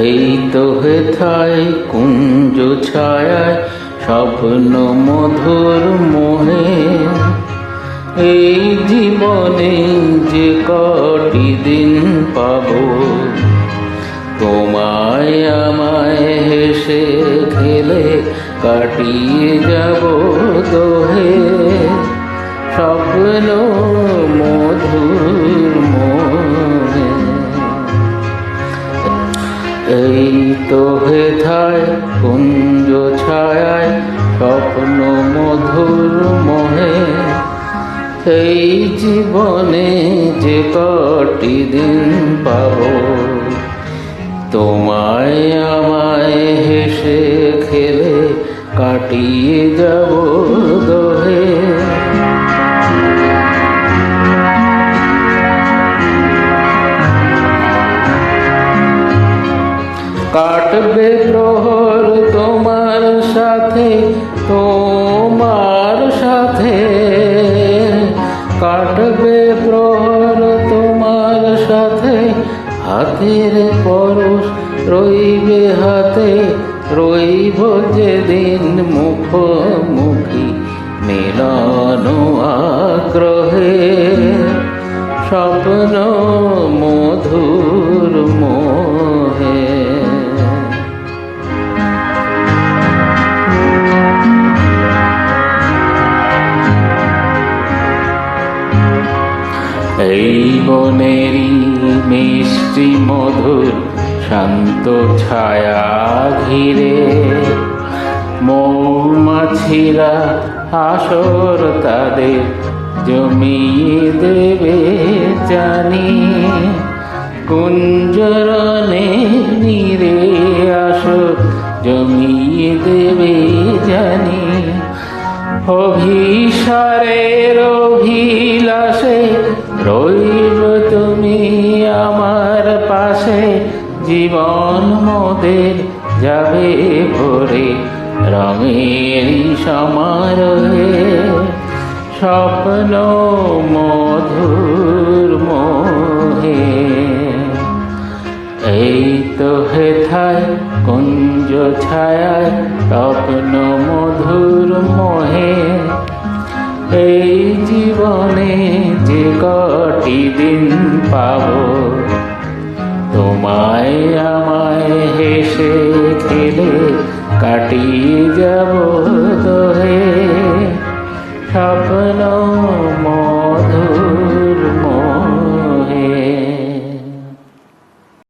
এই তো হেথায় কুঞ্জ ছায়ায় স্বপ্ন মধুর মোহে, এই জীবনে যে কটি দিন পাবো, তোমায় আমায় হেসে খেলে কাটিয়ে যাব দোহে, স্বপ্ন মধুর মোহে। এই তো হেথায় কুঞ্জ ছায়ায় স্বপ্ন মধুর মোহে, এই জীবনে যে কটি দিন পাবো, তোমায় আমায় হেসে খেলে কাটিয়ে যাব দোহে। কাটবে প্রহর তোমার সাথে, তোমার সাথে কাটবে প্রহর তোমার সাথে, হাতের পরশ রইবে হাতে, রইব যেদিন মুখোমুখি মিলন আগ্রহে, স্বপ্ন মধুর মোহে। এই বনেরই মিষ্টি মধুর শান্ত ছায়া ঘিরে, মৌমাছিরা আসর তাদের জমিয়ে দেবে জানি, কুঞ্জরনে নীরে আসর জমিয়ে দেবে জানি, অভিসারের অভিলাষে রইব তুমি আমার পাশে, জীবন মোদের যাবে ভরে রঙের সমারোহে, স্বপ্ন মধুর মোহে। এই তো হেথায় কুঞ্জ ছায়ায় স্বপ্ন মধুর মোহে, এই জীবনে যে কটি দিন পাবো, তোমায় আমায় হেসে খেলে কাটিয়ে যাব দোহে, স্বপ্ন